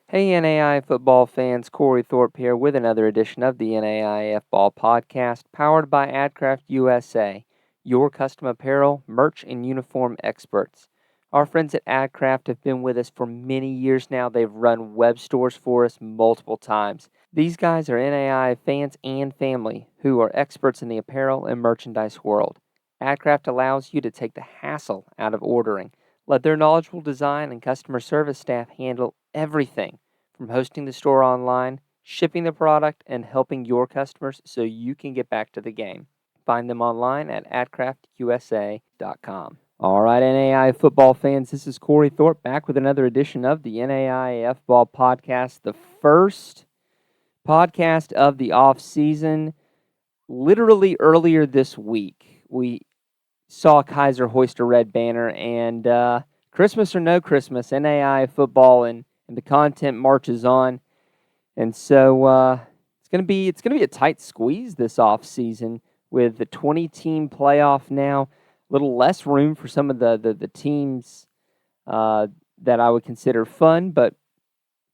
Hey NAI football fans, Corey Thorpe here with another edition of the NAIFBALL Podcast, powered by AdCraft USA, your custom apparel, merch, and uniform experts. Our friends at AdCraft have been with us for many years now. They've run web stores for us multiple times. These guys are NAI fans and family who are experts in the apparel and merchandise world. AdCraft allows you to take the hassle out of ordering. Let their knowledgeable design and customer service staff handle everything from hosting the store online, shipping the product, and helping your customers so you can get back to the game. Find them online at adcraftusa.com. All right, NAI football fans, this is Corey Thorpe back with another edition of the NAIFBALL Podcast, the first podcast of the off season. Literally earlier this week, we saw Kaiser hoist a red banner, and Christmas or no Christmas, NAI football and the content marches on, and so it's gonna be a tight squeeze this off season with the 20-team playoff now. A little less room for some of the teams that I would consider fun, but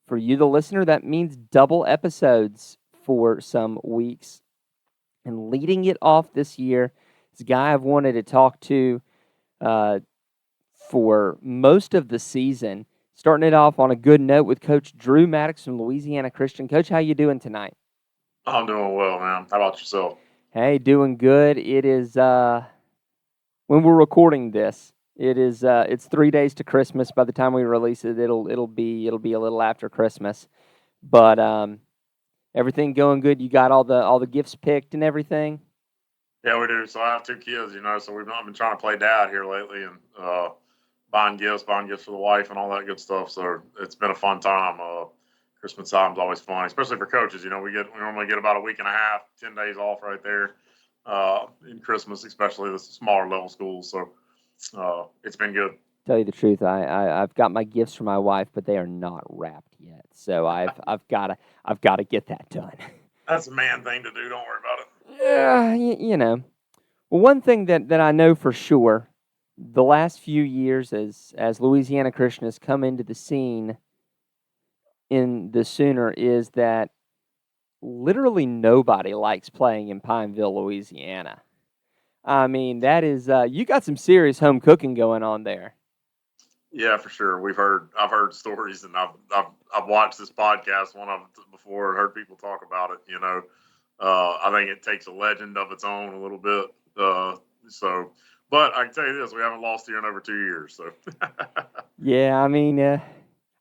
for you, the listener, that means double episodes for some weeks. And leading it off this year, this guy I've wanted to talk to for most of the season. Starting it off on a good note with Coach Drew Maddox from Louisiana Christian. Coach, how you doing tonight? I'm doing well, man. How about yourself? Hey, doing good. It is when we're recording this, it's 3 days to Christmas. By the time we release it, it'll be a little after Christmas. But everything going good. You got all the gifts picked and everything? Yeah, we do. So I have two kids, so we've not been trying to play dad here lately and buying gifts for the wife and all that good stuff. So it's been a fun time. Christmas time's always fun, especially for coaches. We normally get about a week and a half, 10 days off right there in Christmas, especially the smaller level schools. So it's been good. Tell you the truth, I've got my gifts for my wife, but they are not wrapped yet. So I've got to get that done. That's a man thing to do. Don't worry about it. Yeah, you know. Well, one thing that I know for sure, the last few years as Louisiana Christian has come into the scene in the Sooner is that literally nobody likes playing in Pineville, Louisiana. I mean, that is you got some serious home cooking going on there. Yeah, for sure. I've heard stories, and I've watched this podcast one of them before and heard people talk about it. I think it takes a legend of its own a little bit. But I can tell you this: we haven't lost here in over 2 years. So Yeah, I mean,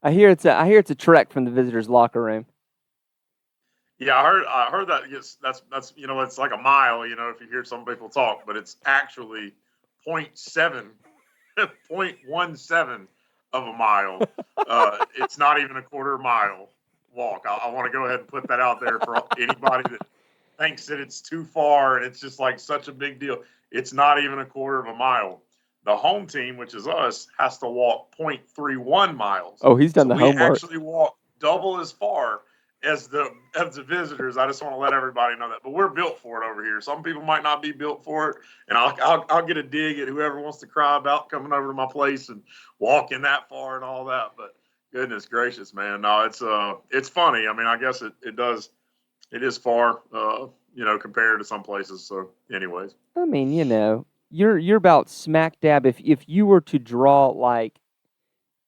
I hear it's a trek from the visitors' locker room. yeah, I heard that. Yes, that's it's like a mile. If you hear some people talk, but it's actually 0.7, 0.17 of a mile. It's not even a quarter mile walk. I want to go ahead and put that out there for anybody that thinks that it's too far and it's just like such a big deal. It's not even a quarter of a mile. The home team, which is us, has to walk 0.31 miles. Oh, he's done So the we homework. actually walk double as far as the visitors. I just want to let everybody know that. But we're built for it over here. Some people might not be built for it, and I'll get a dig at whoever wants to cry about coming over to my place and walking that far and all that. But goodness gracious, man, no, it's funny. I mean, I guess it is far, compared to some places. So, anyways, I mean, you're about smack dab. If you were to draw like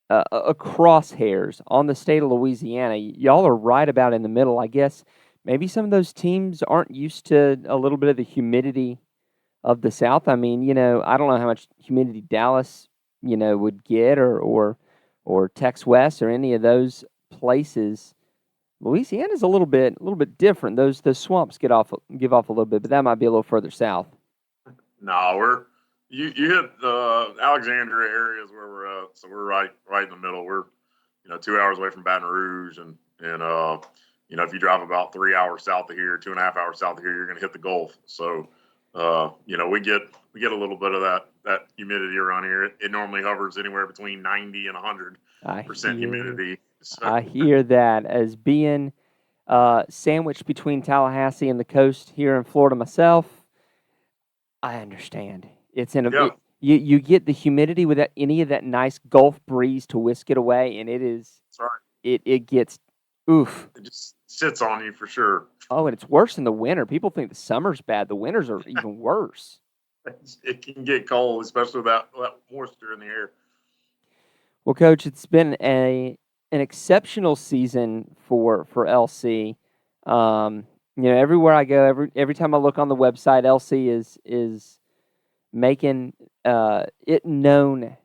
a crosshairs on the state of Louisiana, y'all are right about in the middle. I guess maybe some of those teams aren't used to a little bit of the humidity of the South. I mean, I don't know how much humidity Dallas, would get or Tex West or any of those places. Louisiana's a little bit different. Those swamps give off a little bit, but that might be a little further south. no, you hit the Alexandria areas where we're at, so we're right in the middle. We're 2 hours away from Baton Rouge, and if you drive about 3 hours south of here, 2.5 hours south of here, you're going to hit the Gulf. So we get a little bit of that humidity around here. It normally hovers anywhere between 90 and 100% humidity. So. I hear that as being sandwiched between Tallahassee and the coast here in Florida myself. I understand. It's in a Yeah. you get the humidity without any of that nice Gulf breeze to whisk it away, and it is That's right. it gets oof. It just sits on you for sure. Oh, and it's worse in the winter. People think the summer's bad. The winters are even worse. It can get cold, especially with that moisture in the air. Well, Coach, it's been an exceptional season for LC. Everywhere I go, every time I look on the website, LC is making it known.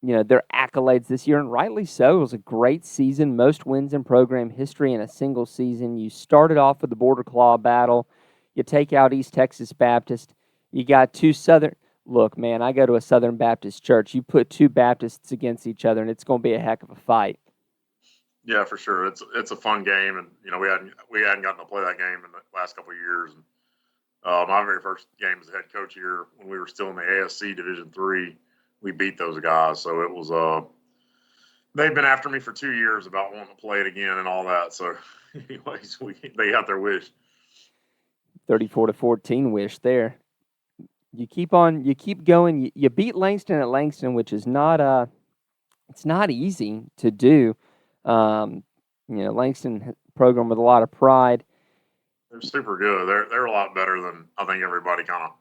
Their accolades this year, and rightly so. It was a great season, most wins in program history in a single season. You started off with the Border Claw battle. You take out East Texas Baptist. You got two Southern. Look, man, I go to a Southern Baptist church. You put two Baptists against each other, and it's going to be a heck of a fight. Yeah, for sure. It's a fun game, and we hadn't gotten to play that game in the last couple of years. And my very first game as a head coach here, when we were still in the ASC Division III, we beat those guys. So it was they've been after me for 2 years about wanting to play it again and all that. So, anyways, they got their wish. 34-14 wish there. You keep going. You beat Langston at Langston, which is not it's not easy to do. Langston program with a lot of pride. They're super good. They're a lot better than I think everybody kind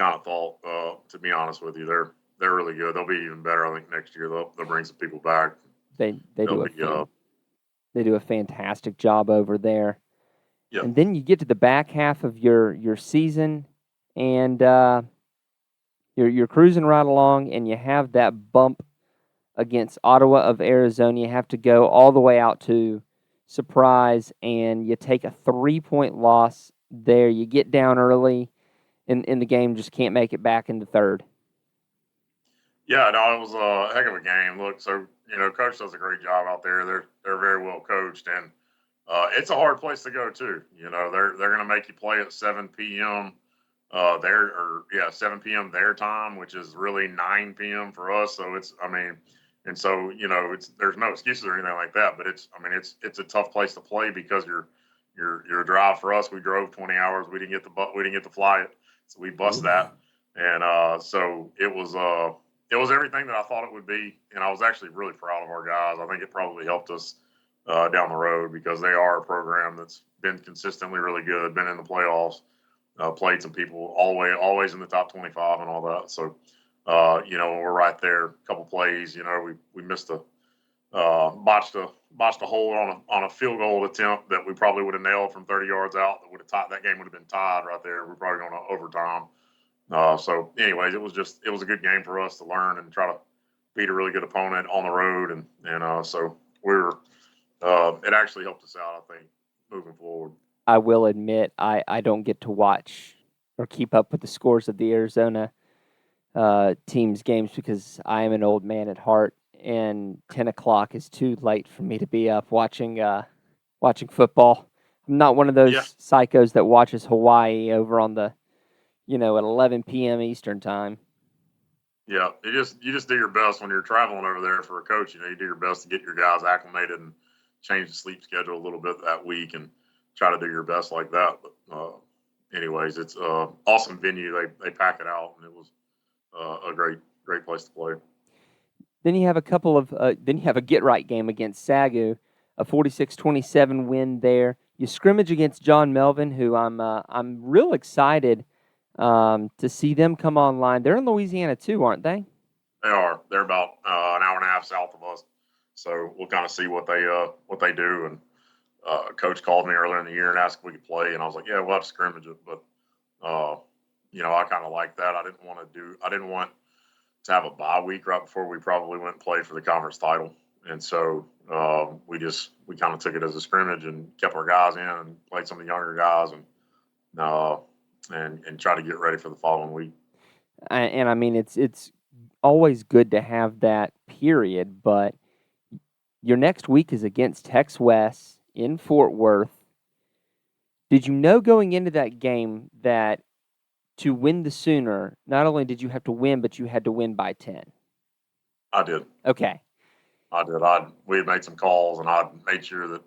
of thought. To be honest with you, they're really good. They'll be even better. I think next year they'll bring some people back. They do a fantastic job over there. Yep. And then you get to the back half of your season, and you're cruising right along, and you have that bump against Ottawa of Arizona. You have to go all the way out to Surprise, and you take a 3-point loss there. You get down early in the game, just can't make it back in the third. Yeah, no, it was a heck of a game. Look, so Coach does a great job out there. They're very well coached, and it's a hard place to go too. They're going to make you play at 7 p.m. 7 p.m. their time, which is really 9 p.m. for us. So and so there's no excuses or anything like that. But it's a tough place to play because your drive for us. We drove 20 hours. We didn't get to fly it, so we bust that, and so it was everything that I thought it would be, and I was actually really proud of our guys. I think it probably helped us down the road because they are a program that's been consistently really good, been in the playoffs, played some people always in the top 25 and all that. So, we're right there. A couple plays, we missed botched a hold on a field goal attempt that we probably would have nailed from 30 yards out. That game would have been tied right there. We're probably going to overtime. So, anyways, it was a good game for us to learn and try to beat a really good opponent on the road, and so it actually helped us out, I think, moving forward. I will admit I don't get to watch or keep up with the scores of the Arizona team's games because I am an old man at heart, and 10 o'clock is too late for me to be up watching football. I'm not one of those psychos that watches Hawaii over on the at 11 p.m. Eastern time. Yeah, you just do your best when you're traveling over there for a coach. You do your best to get your guys acclimated and change the sleep schedule a little bit that week and try to do your best like that. But anyways, it's an awesome venue. They pack it out, and it was a great place to play. Then you have a get-right game against Sagu, a 46-27 win there. You scrimmage against John Melvin, who I'm real excited to see them come online. They're in Louisiana too, aren't they? They are. They're about an hour and a half south of us. So we'll kind of see what they do. And Coach called me earlier in the year and asked if we could play, and I was like, yeah, we'll have to scrimmage it. But I kind of like that. I didn't want to have a bye week right before we probably went and played for the conference title. And so we kind of took it as a scrimmage and kept our guys in and played some of the younger guys and try to get ready for the following week. And I mean, it's always good to have that period, but your next week is against Tex West in Fort Worth. Did you know going into that game that to win the Sooner, not only did you have to win, but you had to win by 10? I did. Okay. I did. We had made some calls, and I made sure that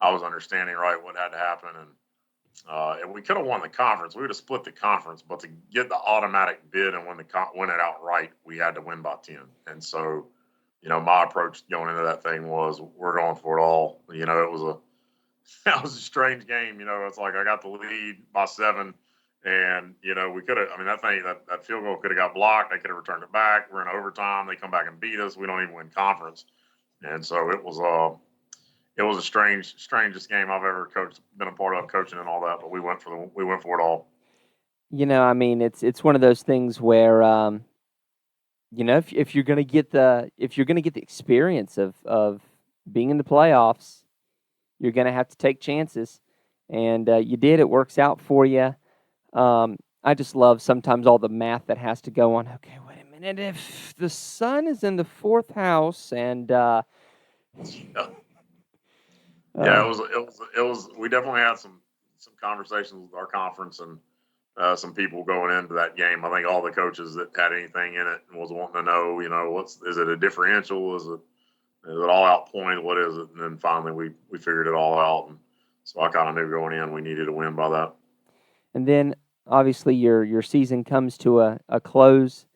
I was understanding right what had to happen. And we could have won the conference. We would have split the conference, but to get the automatic bid and win it outright, we had to win by 10. And so my approach going into that thing was we're going for it all. It was that was a strange game. It's like I got the lead by 7, and we could have. I mean, that field goal could have got blocked. They could have returned it back. We're in overtime. They come back and beat us. We don't even win conference. And so it was a strangest game I've ever been a part of coaching and all that. But we went for it all. I mean, it's one of those things where if you're gonna get the experience of being in the playoffs, you're gonna have to take chances, and you did. It works out for you. I just love sometimes all the math that has to go on. Okay, wait a minute. If the sun is in the 4th house, and Yeah, it was. We definitely had some conversations with our conference and some people going into that game. I think all the coaches that had anything in it was wanting to know, is it a differential? Is it all out point? What is it? And then finally we figured it all out. And so I kind of knew going in we needed to win by that. And then obviously your season comes to a close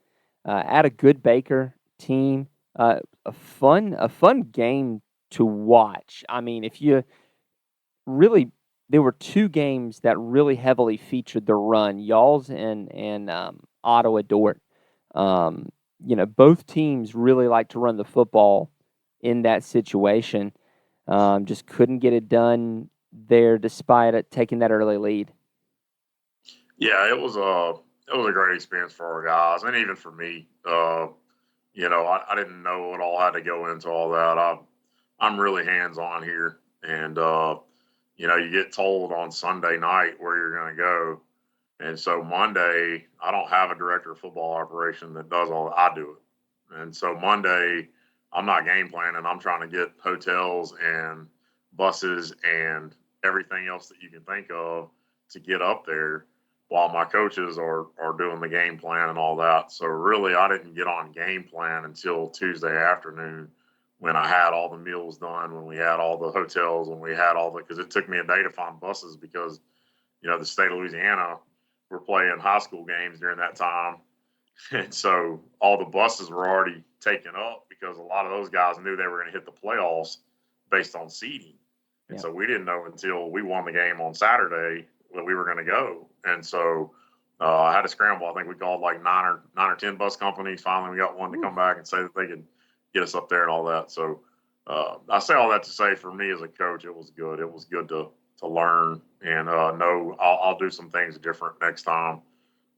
at a good Baker team. A fun game to watch. I mean, if you really, there were 2 games that really heavily featured the run, Y'all's and Ottawa Dort. Both teams really like to run the football in that situation. Just couldn't get it done there despite it taking that early lead. Yeah, it was a great experience for our guys and even for me. I didn't know what all had to go into all that. I'm really hands on here, and you get told on Sunday night where you're going to go, and so Monday I don't have a director of football operation that does all that. I do it, and so Monday I'm not game planning. I'm trying to get hotels and buses and everything else that you can think of to get up there while my coaches are doing the game plan and all that. So really, I didn't get on game plan until Tuesday afternoon when I had all the meals done, when we had all the hotels, when we had because it took me a day to find buses because, the state of Louisiana were playing high school games during that time. And so all the buses were already taken up because a lot of those guys knew they were going to hit the playoffs based on seeding. And so we didn't know until we won the game on Saturday that we were going to go. And so I had to scramble. I think we called like 9 or 10 bus companies. Finally, we got one to come back and say that they could get us up there and all that. So I say all that to say for me as a coach, it was good. It was good to learn and know I'll do some things different next time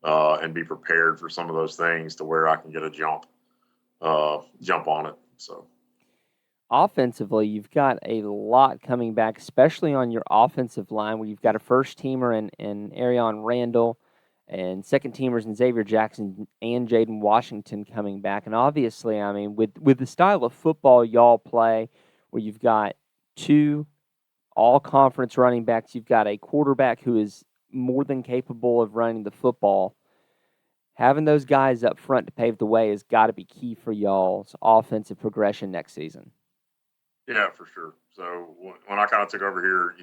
and be prepared for some of those things to where I can get a jump on it. So. Offensively, you've got a lot coming back, especially on your offensive line, where you've got a first teamer in Arion Randall and second teamers in Xavier Jackson and Jaden Washington coming back. And obviously, I mean, with the style of football y'all play, where you've got 2 all-conference running backs, you've got a quarterback who is more than capable of running the football. Having those guys up front to pave the way has got to be key for y'all's offensive progression next season. Yeah, for sure. So when I kind of took over here,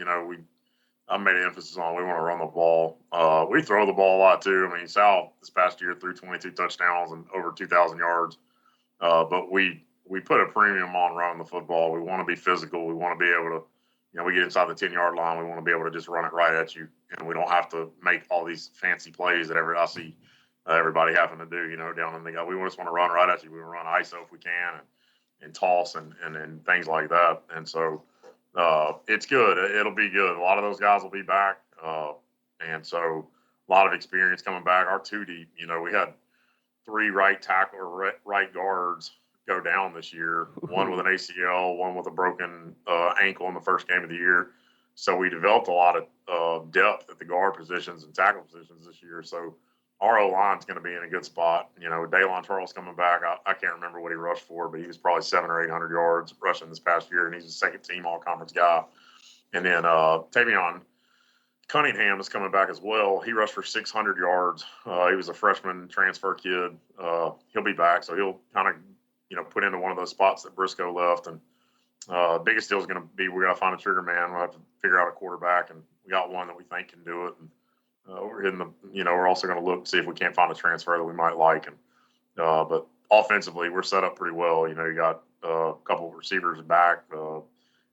I made an emphasis on we want to run the ball. We throw the ball a lot too. I mean, Sal this past year threw 22 touchdowns and over 2,000 yards. But we put a premium on running the football. We want to be physical. We want to be able to, we get inside the 10-yard line. We want to be able to just run it right at you, and we don't have to make all these fancy plays that I see everybody having to do. Down in the guy, we just want to run right at you. We want to run ISO if we can. And toss and things like that. And so it's good. It'll be good. A lot of those guys will be back. And so a lot of experience coming back. Our 2 deep, we had 3 right tackle or right guards go down this year, one with an ACL, one with a broken ankle in the first game of the year. So we developed a lot of depth at the guard positions and tackle positions this year. So our O-line's going to be in a good spot. Daylon Charles coming back. I can't remember what he rushed for, but he was probably 700 or 800 yards rushing this past year, and he's a second-team all-conference guy. And then Tavion Cunningham is coming back as well. He rushed for 600 yards. He was a freshman transfer kid. He'll be back, so he'll kind of, put into one of those spots that Briscoe left. And biggest deal is going to be we got to find a trigger man. We'll have to figure out a quarterback, and we got one that we think can do it. And we're also going to look to see if we can't find a transfer that we might like. And but offensively, we're set up pretty well. You got a couple of receivers back,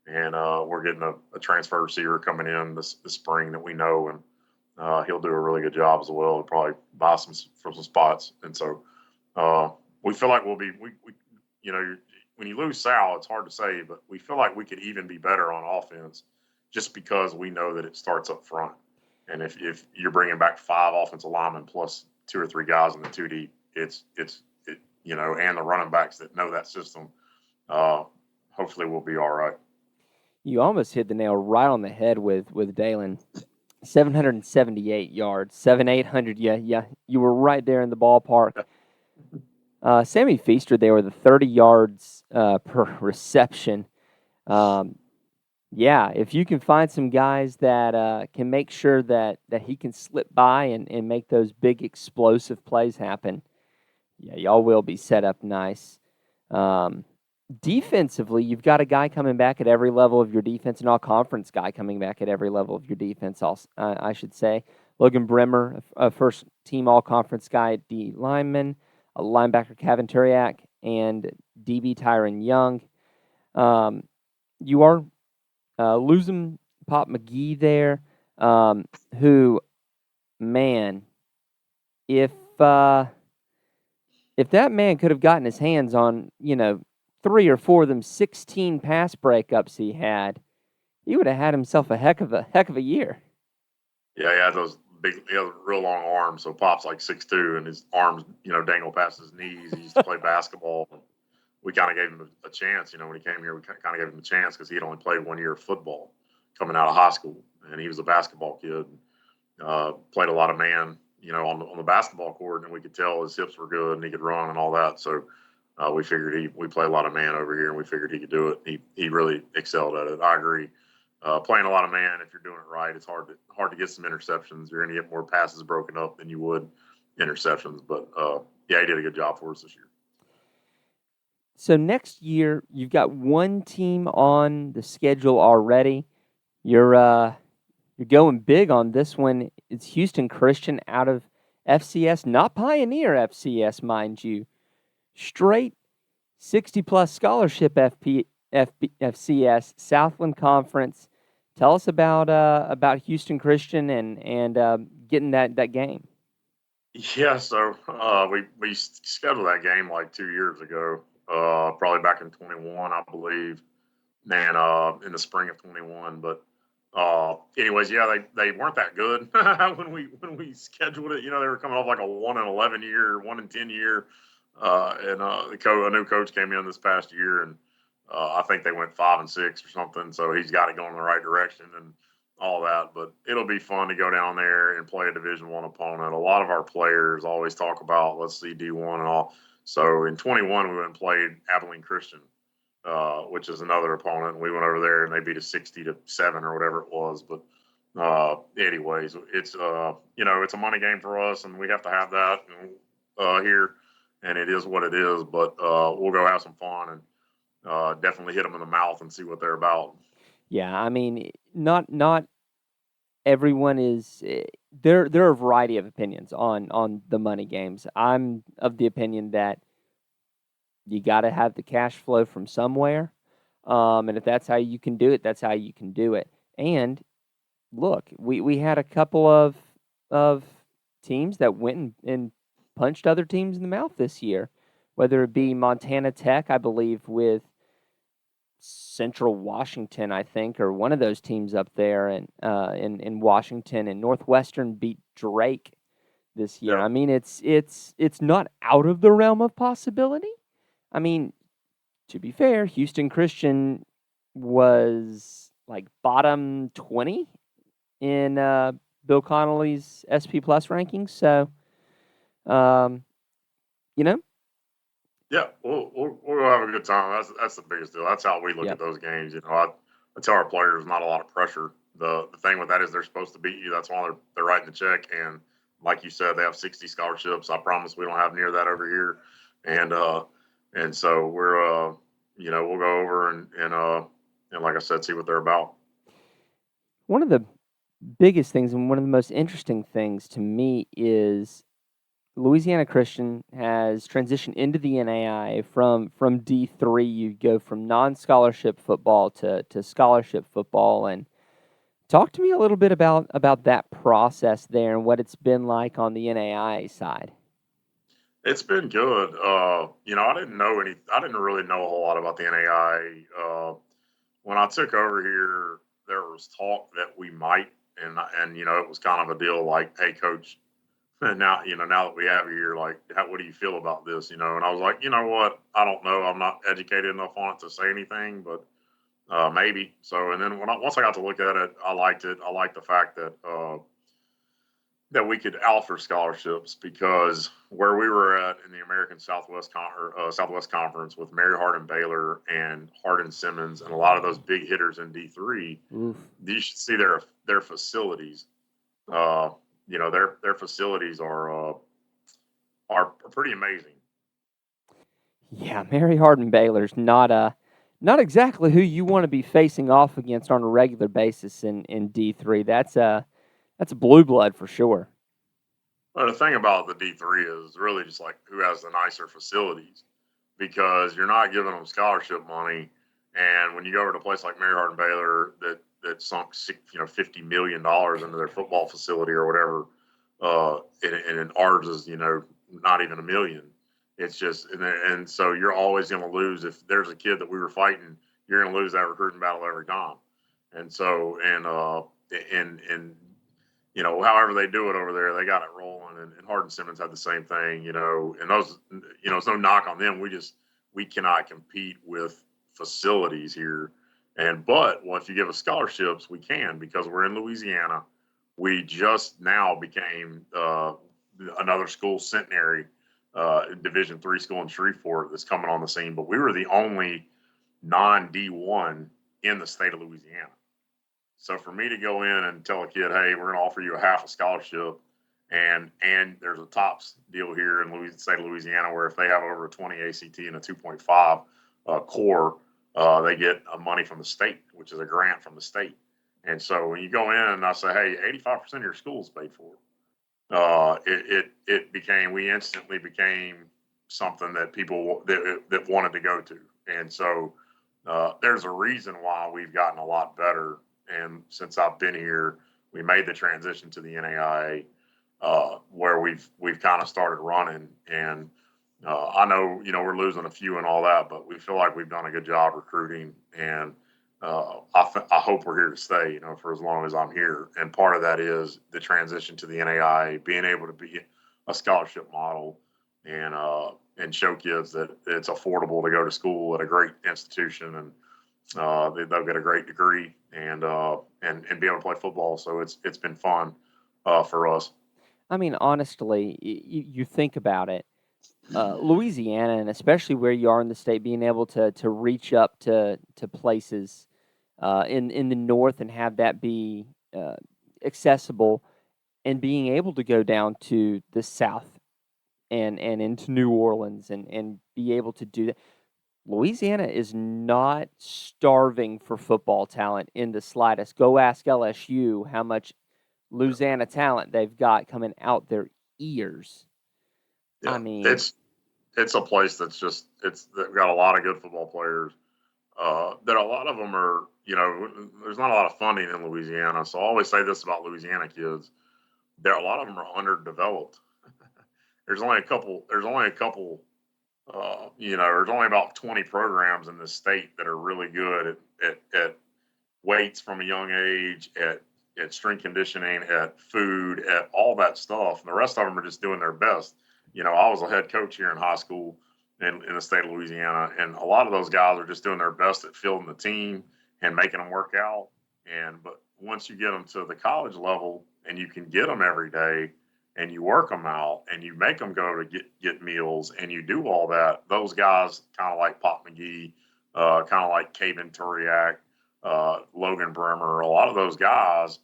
and we're getting a transfer receiver coming in this spring that we know, and he'll do a really good job as well. He'll probably buy some from some spots, and so we feel like we'll be we you know when you lose Sal, it's hard to say, but we feel like we could even be better on offense just because we know that it starts up front. And if you're bringing back 5 offensive linemen plus 2 or 3 guys in the 2 deep, it's and the running backs that know that system, hopefully we'll be all right. You almost hit the nail right on the head with Dalen. 778 yards, 7,800. Yeah, you were right there in the ballpark. Sammy Feaster there with 30 yards per reception. If you can find some guys that can make sure that he can slip by and make those big explosive plays happen, y'all will be set up nice. Defensively, you've got a guy coming back at every level of your defense, an all-conference guy coming back at every level of your defense, I should say. Logan Bremer, a first-team all-conference guy at D lineman, a linebacker Kevin Turiak, and DB Tyron Young. You are losing Pop McGee there, who, man, if that man could have gotten his hands on, 3 or 4 of them 16 pass breakups he had, he would have had himself a heck of a year. Yeah, he had those real long arms. So Pop's like 6'2", and his arms, dangle past his knees. He used to play basketball. We kind of gave him a chance. When he came here, we kind of gave him a chance because he had only played 1 year of football coming out of high school, and he was a basketball kid. Played a lot of man, on the basketball court, and we could tell his hips were good and he could run and all that. So we figured we play a lot of man over here, and we figured he could do it. He really excelled at it. I agree. Playing a lot of man, if you're doing it right, it's hard to get some interceptions. You're going to get more passes broken up than you would interceptions. But he did a good job for us this year. So next year, you've got one team on the schedule already. You're going big on this one. It's Houston Christian out of FCS, not Pioneer FCS, mind you. Straight 60-plus scholarship FCS, Southland Conference. Tell us about Houston Christian and getting that game. Yeah, so we scheduled that game like 2 years ago, probably back in 21, I believe, and in the spring of 21. But anyways, they weren't that good when we scheduled it. They were coming off like a 1-11 year, 1-10 year, and a new coach came in this past year, and I think they went 5-6 or something. So he's got it going in the right direction and all that. But it'll be fun to go down there and play a Division I opponent. A lot of our players always talk about, let's see, D1 and all. So in 21, we went and played Abilene Christian, which is another opponent. We went over there and they beat us 60-7 or whatever it was. But anyways, it's it's a money game for us, and we have to have that here, and it is what it is. But we'll go have some fun and definitely hit them in the mouth and see what they're about. Yeah, I mean, not everyone is. There are a variety of opinions on the money games. I'm of the opinion that you got to have the cash flow from somewhere, and if that's how you can do it, that's how you can do it. And look, we had a couple of teams that went and punched other teams in the mouth this year, whether it be Montana Tech, I believe, with Central Washington, I think, or one of those teams up there in Washington, and Northwestern beat Drake this year. Yeah. I mean, it's not out of the realm of possibility. I mean, to be fair, Houston Christian was like bottom 20 in Bill Connolly's SP Plus rankings. So, Yeah, we'll have a good time. That's the biggest deal. That's how we look at those games. I tell our players not a lot of pressure. The thing with that is they're supposed to beat you. That's why they're writing the check. And like you said, they have 60 scholarships. I promise we don't have near that over here. And so we're we'll go over and like I said, see what they're about. One of the biggest things and one of the most interesting things to me is Louisiana Christian has transitioned into the NAIA from D3. You go from non-scholarship football to scholarship football, and talk to me a little bit about that process there and what it's been like on the NAIA side. It's been good. I didn't really know a whole lot about the NAIA. When I took over here, there was talk that we might, and it was kind of a deal like, hey, coach, now that we have you here, like, what do you feel about this? And I was like, you know what, I don't know, I'm not educated enough on it to say anything, but maybe. So, and then once I got to look at it, I liked it. I liked the fact that we could offer scholarships, because where we were at in the American Southwest Conference with Mary Hardin Baylor and Hardin Simmons and a lot of those big hitters in D3, you should see their facilities. Their facilities are pretty amazing. Yeah, Mary Hardin Baylor's not exactly who you want to be facing off against on a regular basis in D3. That's a blue blood for sure. Well, the thing about the D3 is really just like who has the nicer facilities, because you're not giving them scholarship money. And when you go over to a place like Mary Hardin Baylor that sunk $50 million into their football facility or whatever, and ours is not even $1 million. It's just and so you're always going to lose. If there's a kid that we were fighting, you're going to lose that recruiting battle every time. And so however they do it over there, they got it rolling. And Hardin Simmons had the same thing, and those, it's no knock on them. We cannot compete with facilities here. But if you give us scholarships, we can, because we're in Louisiana. We just now became another school centenary, Division III school in Shreveport that's coming on the scene. But we were the only non-D1 in the state of Louisiana. So for me to go in and tell a kid, hey, we're going to offer you a half a scholarship, and there's a TOPS deal here in the state of Louisiana where if they have over a 20 ACT and a 2.5 core, they get money from the state, which is a grant from the state. And so when you go in and I say, hey, 85% of your school is paid for, we instantly became something that people that wanted to go to. And so there's a reason why we've gotten a lot better. And since I've been here, we made the transition to the NAIA, where we've kind of started running. And I know, we're losing a few and all that, but we feel like we've done a good job recruiting. And I hope we're here to stay, for as long as I'm here. And part of that is the transition to the NAIA, being able to be a scholarship model and show kids that it's affordable to go to school at a great institution, and they'll get a great degree and be able to play football. So it's been fun for us. I mean, honestly, you think about it, Louisiana, and especially where you are in the state, being able to reach up to places in the north and have that be accessible, and being able to go down to the south and into New Orleans and be able to do that. Louisiana is not starving for football talent in the slightest. Go ask LSU how much Louisiana talent they've got coming out their ears. Yeah, I mean, it's a place they've got a lot of good football players. That a lot of them are, there's not a lot of funding in Louisiana. So I always say this about Louisiana kids: a lot of them are underdeveloped. There's only a couple. There's only about 20 programs in the state that are really good at weights from a young age, at strength conditioning, at food, at all that stuff. And the rest of them are just doing their best. I was a head coach here in high school in the state of Louisiana, and a lot of those guys are just doing their best at fielding the team and making them work out. But once you get them to the college level and you can get them every day, and you work them out and you make them go to get meals and you do all that, those guys, kind of like Pop McGee, kind of like Caven Turiak, Logan Bremer, a lot of those guys,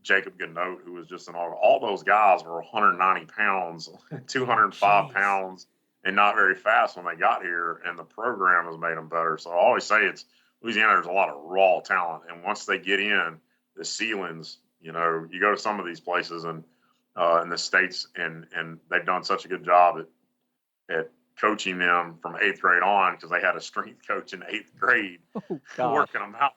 Jacob Ganote, who was just all those guys were 190 pounds, 205 pounds, and not very fast when they got here, and the program has made them better. So I always say Louisiana, there's a lot of raw talent, and once they get in, the ceilings, you go to some of these places and in the states, and they've done such a good job at coaching them from 8th grade on, because they had a strength coach in 8th grade working them out,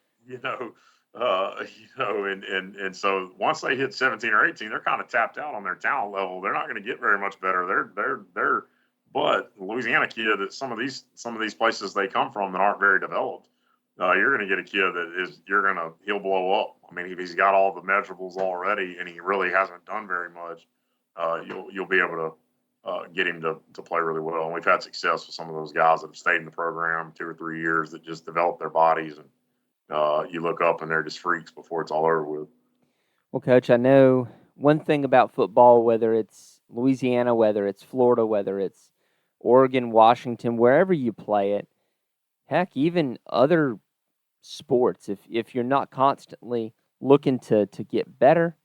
and so once they hit 17 or 18, they're kind of tapped out on their talent level. They're not going to get very much better. But Louisiana kid, that some of these places they come from that aren't very developed, you're going to get a kid that he'll blow up. I mean, if he's got all the measurables already and he really hasn't done very much, you'll be able to get him to play really well. And we've had success with some of those guys that have stayed in the program 2 or 3 years that just develop their bodies, and you look up and they're just freaks before it's all over with. Well, Coach, I know one thing about football, whether it's Louisiana, whether it's Florida, whether it's Oregon, Washington, wherever you play it, heck, even other sports, if you're not constantly looking to get better,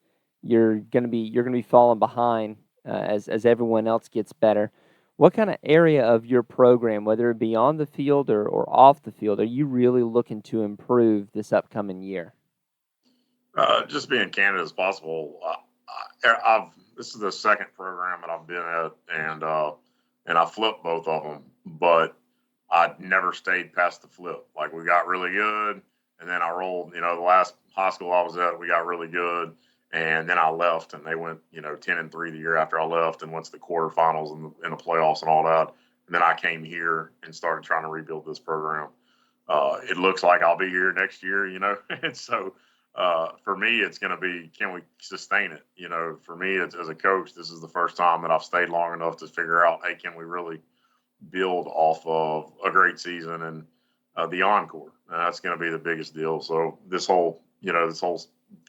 you're gonna be falling behind as everyone else gets better. What kind of area of your program, whether it be on the field or off the field, are you really looking to improve this upcoming year? Just being candid as possible. This is the second program that I've been at, and I flipped both of them, but I never stayed past the flip. Like, we got really good, and then I rolled. The last high school I was at, we got really good, and then I left, and they went 10-3 the year after I left, and went to the quarterfinals and the playoffs and all that. And then I came here and started trying to rebuild this program. It looks like I'll be here next year, and so. For me, it's going to be, can we sustain it? For me, as a coach, this is the first time that I've stayed long enough to figure out, hey, can we really build off of a great season and the encore? And that's going to be the biggest deal. So this whole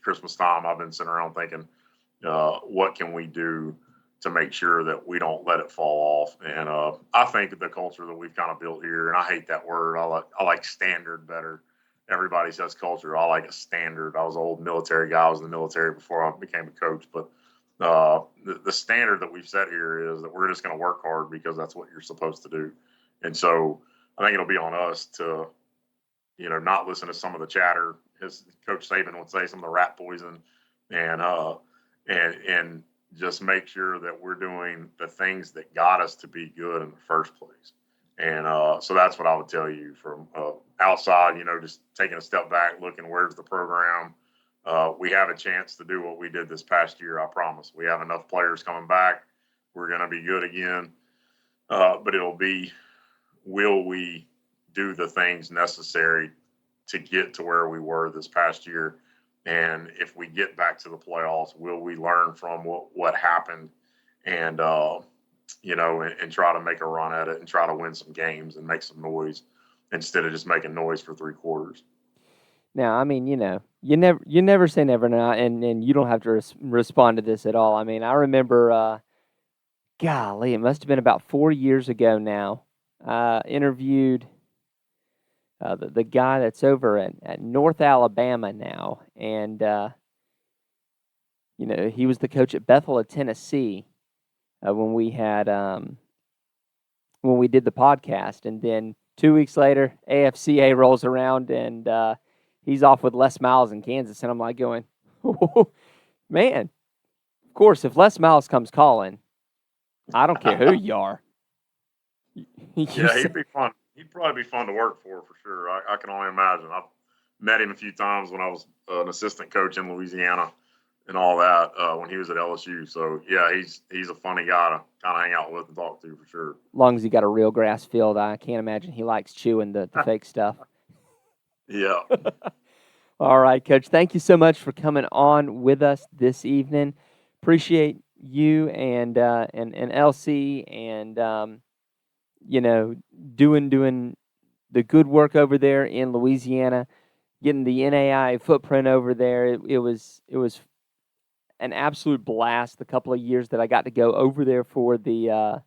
Christmas time, I've been sitting around thinking, what can we do to make sure that we don't let it fall off? And I think the culture that we've kind of built here, and I hate that word. I like standard better. Everybody says culture. I like a standard. I was an old military guy. I was in the military before I became a coach. But the standard that we've set here is that we're just going to work hard because that's what you're supposed to do. And so I think it'll be on us to, not listen to some of the chatter, as Coach Saban would say, some of the rat poison, and just make sure that we're doing the things that got us to be good in the first place. And so that's what I would tell you from outside, just taking a step back, looking, where's the program? We have a chance to do what we did this past year, I promise. We have enough players coming back. We're going to be good again. But it'll be, will we do the things necessary to get to where we were this past year? And if we get back to the playoffs, will we learn from what happened and and try to make a run at it and try to win some games and make some noise instead of just making noise for 3 quarters. Now, I mean, you never say never now, and you don't have to respond to this at all. I mean, I remember, golly, it must have been about 4 years ago now. Interviewed the guy that's over at North Alabama now, and he was the coach at Bethel of Tennessee. When we did the podcast, and then 2 weeks later, AFCA rolls around, and he's off with Les Miles in Kansas, and I'm like going, oh, man, of course, if Les Miles comes calling, I don't care who you are. Yeah, he'd be fun. He'd probably be fun to work for sure. I can only imagine. I've met him a few times when I was an assistant coach in Louisiana and all that when he was at LSU. So, yeah, he's a funny guy to kind of hang out with and talk to for sure. As long as he got a real grass field, I can't imagine he likes chewing the fake stuff. Yeah. All right, Coach. Thank you so much for coming on with us this evening. Appreciate you and LC and doing the good work over there in Louisiana, getting the NAIA footprint over there. It was an absolute blast the couple of years that I got to go over there for the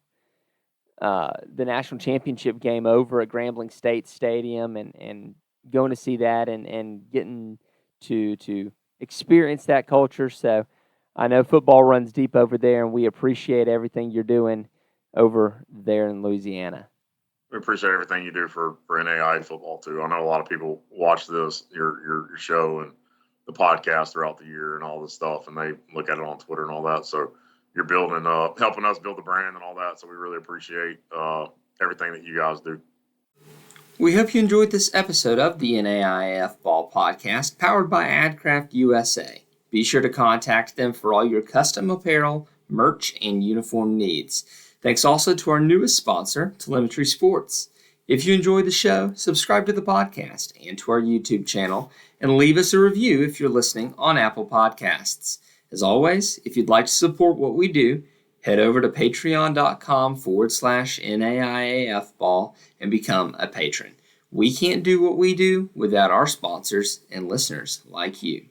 national championship game over at Grambling State Stadium and going to see that and getting to experience that culture. So I know football runs deep over there, and we appreciate everything you're doing over there in Louisiana. We appreciate everything you do for NAIA football too. I know a lot of people watch your show and the podcast throughout the year and all this stuff, and they look at it on Twitter and all that. So you're building, helping us build the brand and all that. So we really appreciate everything that you guys do. We hope you enjoyed this episode of the NAIAFBALL Podcast, powered by AdCraft USA. Be sure to contact them for all your custom apparel, merch, and uniform needs. Thanks also to our newest sponsor, Telemetry Sports. If you enjoyed the show, subscribe to the podcast and to our YouTube channel, and leave us a review if you're listening on Apple Podcasts. As always, if you'd like to support what we do, head over to patreon.com/NAIAFBall and become a patron. We can't do what we do without our sponsors and listeners like you.